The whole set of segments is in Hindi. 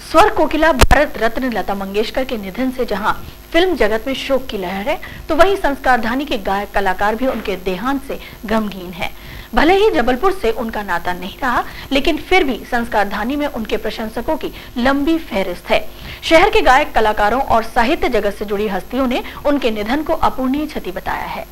स्वर कोकिला भारत रत्न लता मंगेशकर के निधन से जहां फिल्म जगत में शोक की लहर है, तो वहीं संस्कारधानी के गायक कलाकार भी उनके देहांत से गमगीन हैं। भले ही जबलपुर से उनका नाता नहीं रहा, लेकिन फिर भी संस्कारधानी में उनके प्रशंसकों की लंबी फहरिस्त है। शहर के गायक कलाकारों और साहित्य जगत से जुड़ी हस्तियों ने उनके निधन को अपूरणीय क्षति बताया है।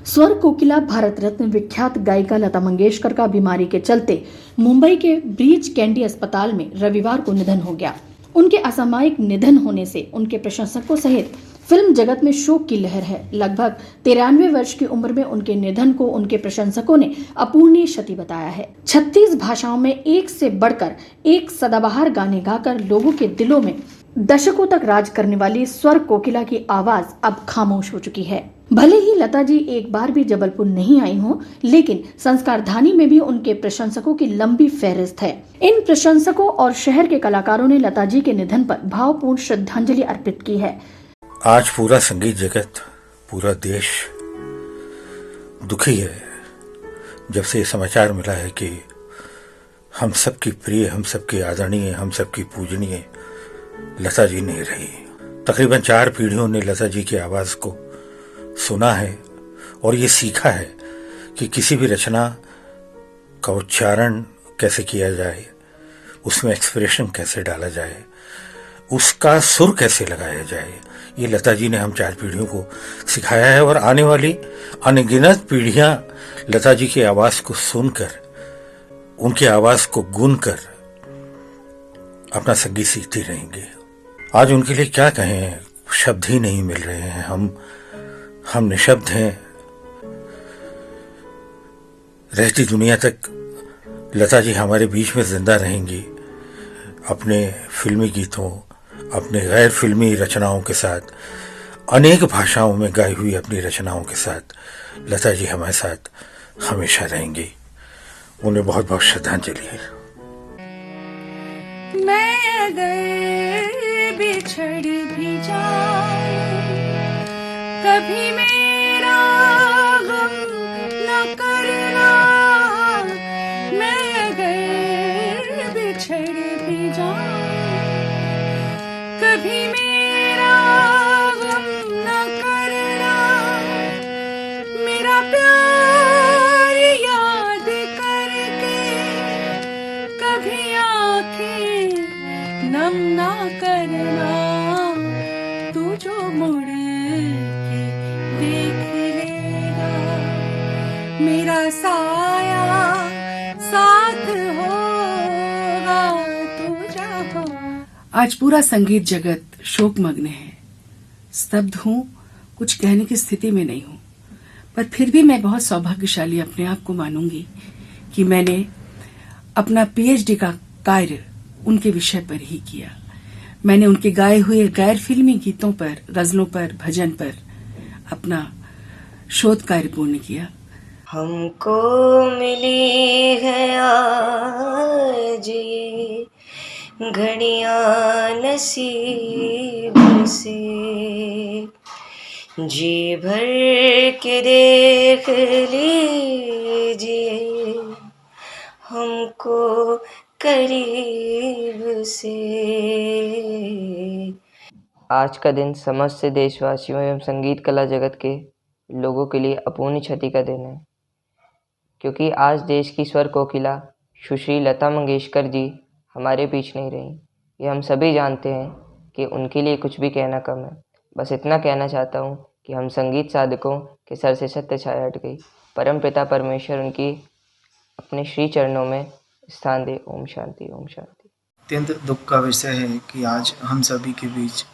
स्वर कोकिला भारत रत्न विख्यात गायिका लता मंगेशकर का बीमारी के चलते मुंबई के ब्रीच कैंडी अस्पताल में रविवार को निधन हो गया। उनके असामयिक निधन होने से उनके प्रशंसकों सहित फिल्म जगत में शोक की लहर है। लगभग 93 वर्ष की उम्र में उनके निधन को उनके प्रशंसकों ने अपूरणीय क्षति बताया है। 36 भाषाओं में एक से बढ़कर एक सदाबहार गाने गाकर लोगों के दिलों में दशकों तक राज करने वाली स्वर कोकिला की आवाज अब खामोश हो चुकी है। भले ही लता जी एक बार भी जबलपुर नहीं आई हो, लेकिन संस्कारधानी में भी उनके प्रशंसकों की लंबी फहरिस्त है। इन प्रशंसकों और शहर के कलाकारों ने लता जी के निधन पर भावपूर्ण श्रद्धांजलि अर्पित की है। आज पूरा संगीत जगत, पूरा देश दुखी है जब से ये समाचार मिला है कि हम सबकी प्रिय, हम सबकी आदरणीय, हम सबकी पूजनीय लता जी नहीं रही। तकरीबन 4 पीढ़ियों ने लता जी की आवाज को सुना है और ये सीखा है कि किसी भी रचना का उच्चारण कैसे किया जाए, उसमें एक्सप्रेशन कैसे डाला जाए, उसका सुर कैसे लगाया जाए। ये लता जी ने हम 4 पीढ़ियों को सिखाया है और आने वाली अनगिनत पीढ़ियां लता जी की आवाज को सुनकर, उनकी आवाज को गुनकर अपना संगीत सीखती रहेंगे। आज उनके लिए क्या कहें, शब्द ही नहीं मिल रहे हैं। हम निशब्द हैं। रहती दुनिया तक लता जी हमारे बीच में जिंदा रहेंगी, अपने फिल्मी गीतों, अपने गैर फिल्मी रचनाओं के साथ, अनेक भाषाओं में गाई हुई अपनी रचनाओं के साथ लता जी हमारे साथ हमेशा रहेंगी। उन्हें बहुत बहुत श्रद्धांजलि है। मैं अगर बिछड़ भी जाऊं, कभी मेरा गम न करना। मैं अगर बिछड़ भी जाऊं, कभी मेरा गम न करना। मेरा प्यार याद करके कभी आंखें नम ना करना। तू जो मुड़ के देख लेगा, मेरा साया साथ होगा। तू जहाँ आज पूरा संगीत जगत शोकमग्न है। स्तब्ध हूँ, कुछ कहने की स्थिति में नहीं हूँ, पर फिर भी मैं बहुत सौभाग्यशाली अपने आप को मानूंगी कि मैंने अपना पीएचडी का कार्य उनके विषय पर ही किया। मैंने उनके गाए हुए गैर फिल्मी गीतों पर, गजलों पर, भजन पर अपना शोध कार्य पूर्ण किया। हमको मिली है आज ये घड़ियां नसीब से, जी भर के देख लीजिए हमको करीब से। आज का दिन समस्त देशवासियों एवं संगीत कला जगत के लोगों के लिए अपूर्णीय क्षति का दिन है, क्योंकि आज देश की स्वर कोकिला सुश्री लता मंगेशकर जी हमारे बीच नहीं रही। ये हम सभी जानते हैं कि उनके लिए कुछ भी कहना कम है। बस इतना कहना चाहता हूँ कि हम संगीत साधकों के सर से सत्य छाया हट गई। परम पिता परमेश्वर उनकी अपने श्री चरणों में स्थान दे। ओम शांति, ओम शांति। अत्यंत दुख का विषय है कि आज हम सभी के बीच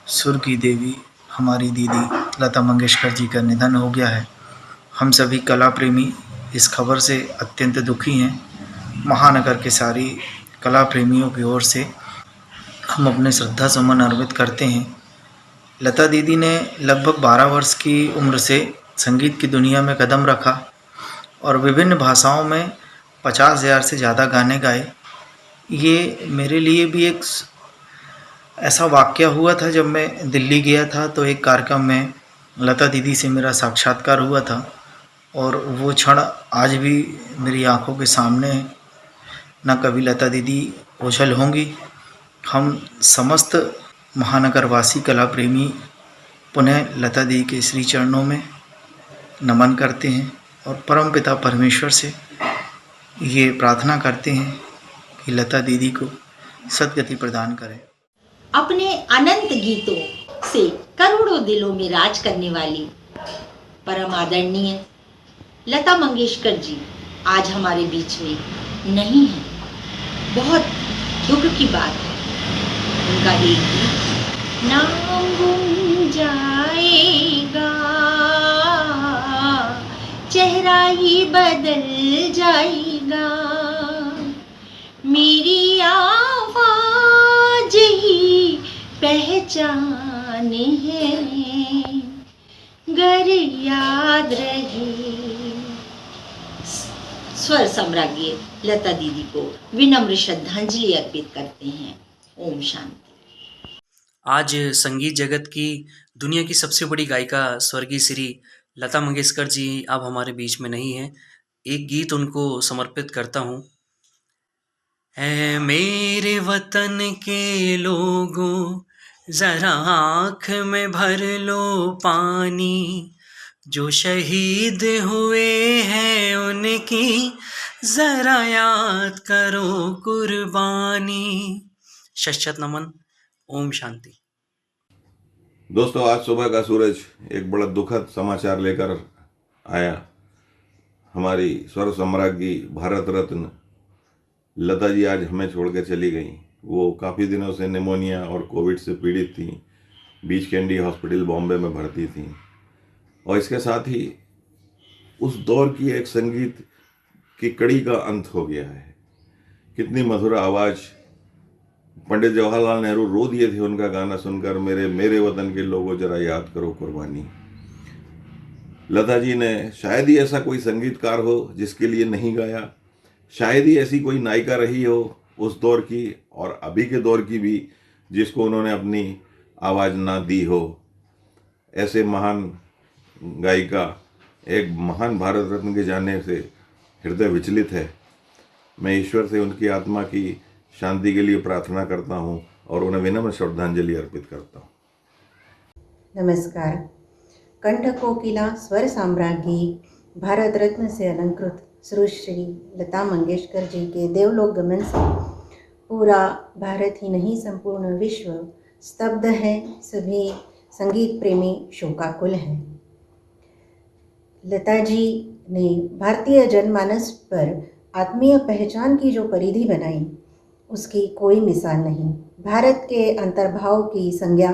सुर की देवी हमारी दीदी लता मंगेशकर जी का निधन हो गया है। हम सभी कला प्रेमी इस खबर से अत्यंत दुखी हैं। महानगर के सारी कला प्रेमियों की ओर से हम अपने श्रद्धा सुमन अर्पित करते हैं। लता दीदी ने लगभग 12 वर्ष की उम्र से संगीत की दुनिया में कदम रखा और विभिन्न भाषाओं में 50,000 से ज़्यादा गाने गाए। ये मेरे लिए भी एक ऐसा वाक़या हुआ था जब मैं दिल्ली गया था, तो एक कार्यक्रम में लता दीदी से मेरा साक्षात्कार हुआ था और वो क्षण आज भी मेरी आंखों के सामने है। न कभी लता दीदी ओझल होंगी, हम समस्त महानगरवासी कला प्रेमी पुनः लता दी के श्री चरणों में नमन करते हैं और परमपिता परमेश्वर से ये प्रार्थना करते हैं कि लता दीदी को सद्गति प्रदान करें। अपने अनंत गीतों से करोड़ों दिलों में राज करने वाली परम आदरणीय लता मंगेशकर जी आज हमारे बीच में नहीं है। बहुत दुख की बात है। उनका एक गीत नाम गुम जाएगा, चेहरा ही बदल जाएगा, मेरी आवाज ही पहचान है, गर याद रहे। स्वर सम्राज्ञी लता दीदी को विनम्र श्रद्धांजलि अर्पित करते हैं। ओम शांति। आज संगीत जगत की दुनिया की सबसे बड़ी गायिका स्वर्गीय श्री लता मंगेशकर जी अब हमारे बीच में नहीं हैं। एक गीत उनको समर्पित करता हूँ। ऐ मेरे वतन के लोगों, जरा आँख में भर लो पानी, जो शहीद हुए हैं उनकी जरा याद करो कुर्बानी। शश्वत नमन। ओम शांति। दोस्तों, आज सुबह का सूरज एक बड़ा दुखद समाचार लेकर आया। हमारी स्वर सम्राज्ञी भारत रत्न लता जी आज हमें छोड़ के चली गई। वो काफ़ी दिनों से निमोनिया और कोविड से पीड़ित थी। बीच कैंडी हॉस्पिटल बॉम्बे में भर्ती थी और इसके साथ ही उस दौर की एक संगीत की कड़ी का अंत हो गया है। कितनी मधुर आवाज़। पंडित जवाहरलाल नेहरू रो दिए थे उनका गाना सुनकर, मेरे मेरे वतन के लोगों जरा याद करो कुर्बानी। लता जी ने शायद ही ऐसा कोई संगीतकार हो जिसके लिए नहीं गाया, शायद ही ऐसी कोई नायिका रही हो उस दौर की और अभी के दौर की भी जिसको उन्होंने अपनी आवाज़ ना दी हो। ऐसे महान गायिका, एक महान भारत रत्न के जाने से हृदय विचलित है। मैं ईश्वर से उनकी आत्मा की शांति के लिए प्रार्थना करता हूँ और उन्हें विनम्र श्रद्धांजलि अर्पित करता हूँ। नमस्कार। कंठ कोकिला स्वर साम्राज्ञी भारत रत्न से अलंकृत श्री लता मंगेशकर जी के देवलोक गमन से पूरा भारत ही नहीं संपूर्ण विश्व स्तब्ध है। सभी संगीत प्रेमी शोकाकुल हैं। लता जी ने भारतीय जनमानस पर आत्मीय पहचान की जो परिधि बनाई उसकी कोई मिसाल नहीं। भारत के अंतर्भाव की संज्ञा,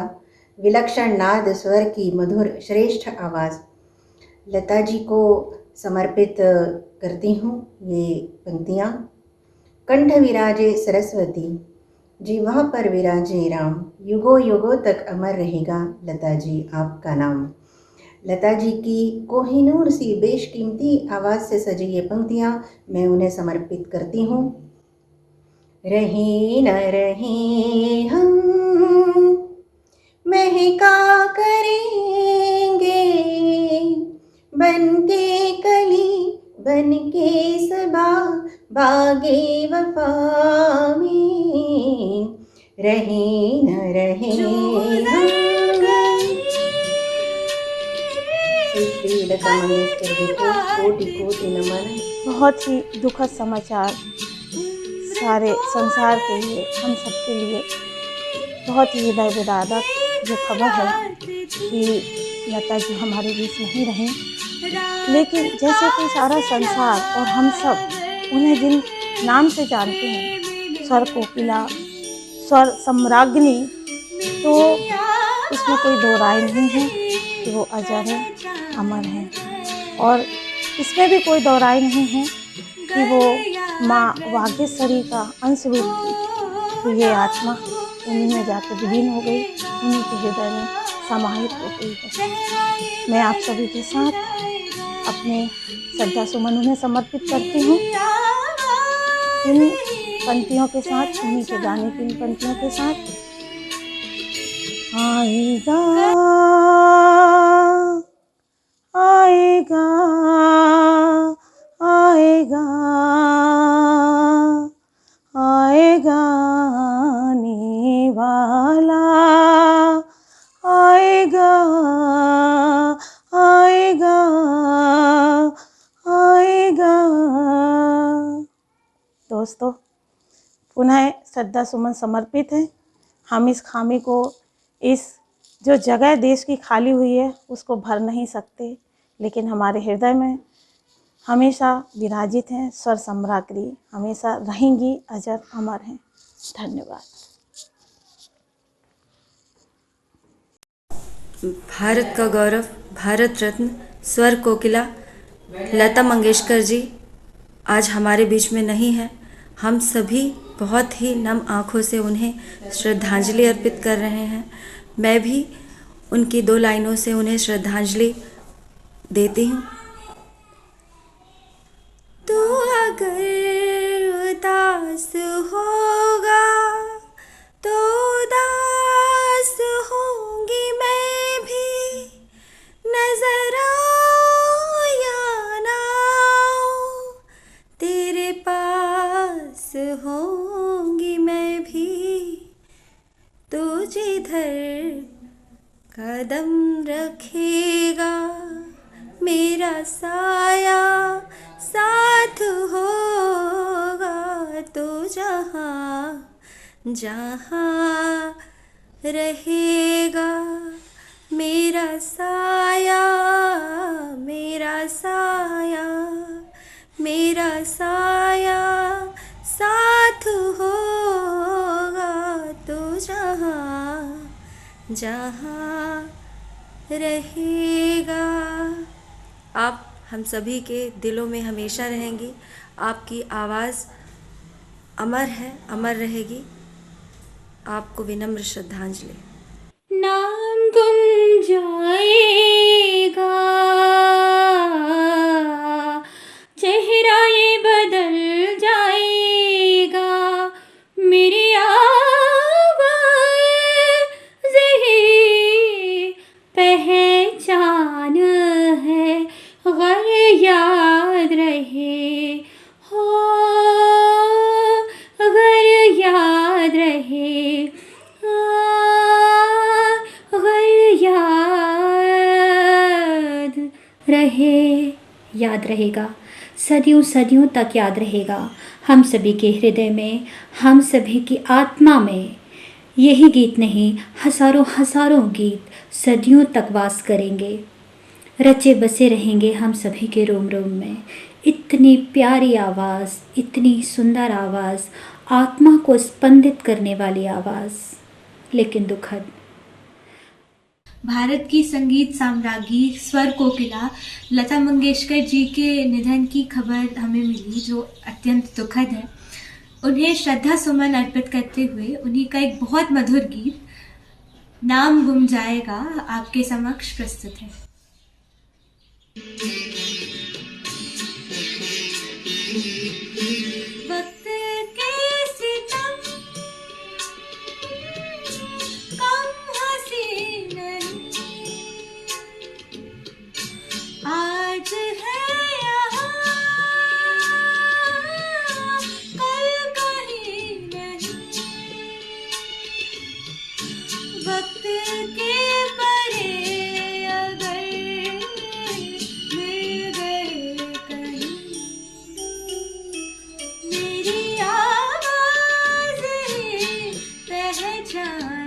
विलक्षण नाद स्वर की मधुर श्रेष्ठ आवाज़ लता जी को समर्पित करती हूँ। ये पंक्तियाँ। कंठ विराजे सरस्वती, जिह्वा पर विराजे राम, युगों युगों तक अमर रहेगा लता जी आपका नाम। लता जी की कोहिनूर सी बेशकीमती आवाज़ से सजी ये पंक्तियाँ मैं उन्हें समर्पित करती हूँ। रहे न रहे हम महका करेंगे, बन के कली बन के सबा बागे वफा में, रहे न रहे श्री लता मंगेशकर जी को कोटि कोटि नमन। बहुत ही दुखद समाचार सारे संसार के लिए, हम सब के लिए बहुत ही हृदय विदारक ये खबर है कि लता जी हमारे बीच नहीं रहीं। लेकिन जैसे कि सारा संसार और हम सब उन्हें जिन नाम से जानते हैं, स्वर कोकिला, स्वर सम्राज्ञी, तो उसमें कोई दो राय नहीं है कि वो अजर है, अमर है। और इसमें भी कोई दो राय नहीं है कि वो माँ वागेश्वरी का अंश रूप थी। तो ये आत्मा उन्हीं में जाकर विलीन हो गई, उन्हीं के हृदय में समाहित हो गई है। मैं आप सभी के साथ अपने श्रद्धा सुमन उन्हें समर्पित करती हूँ। इन पंक्तियों के साथ, उन्हीं के गाने की इन पंक्तियों के साथ। आएगा आएगा आएगा आएगा ने वाला आएगा आएगा आएगा। दोस्तों, पुनः श्रद्धा सुमन समर्पित है। हम इस खामी को, इस जो जगह देश की खाली हुई है उसको भर नहीं सकते, लेकिन हमारे हृदय में हमेशा विराजित हैं। स्वर सम्राज्ञी हमेशा रहेंगी, अजर अमर हैं। धन्यवाद। भारत का गौरव, भारत रत्न, स्वर कोकिला लता मंगेशकर जी आज हमारे बीच में नहीं है। हम सभी बहुत ही नम आँखों से उन्हें श्रद्धांजलि अर्पित कर रहे हैं। मैं भी उनकी 2 लाइनों से उन्हें श्रद्धांजलि देती हूँ। तू अगर उदास होगा तो उदास होंगी मैं भी, नजर आओ या ना आओ तेरे पास होंगी मैं भी। तू जिधर कदम रखेगा मेरा साया साथ होगा। तो जहाँ जहाँ रहेगा मेरा साया मेरा साया मेरा साया साथ होगा। तो जहाँ जहाँ रहेगा। आप हम सभी के दिलों में हमेशा रहेंगी। आपकी आवाज़ अमर है, अमर रहेगी। आपको विनम्र श्रद्धांजलि। नाम गुम जाएगा, चेहरा ये बदल जाएगा, मेरी आवाज़ ही पहचान है, गर याद रहे हो, अगर याद रहे, अगर याद रहेगा, सदियों सदियों तक याद रहेगा। हम सभी के हृदय में, हम सभी की आत्मा में यही गीत नहीं, हज़ारों हज़ारों गीत सदियों तक वास करेंगे, रचे बसे रहेंगे हम सभी के रोम रोम में। इतनी प्यारी आवाज़, इतनी सुंदर आवाज़, आत्मा को स्पंदित करने वाली आवाज़, लेकिन दुखद। भारत की संगीत साम्राज्ञी स्वर कोकिला लता मंगेशकर जी के निधन की खबर हमें मिली, जो अत्यंत दुखद है। उन्हें श्रद्धा सुमन अर्पित करते हुए उन्हीं का एक बहुत मधुर गीत नाम गुम जाएगा आपके समक्ष प्रस्तुत है। वक्त के सितम कम हंसी नहीं, आज है यहाँ कल कहीं नहीं, वक्त के परे अगर मिल गए कहीं, मेरी आवाज़ ही पहचान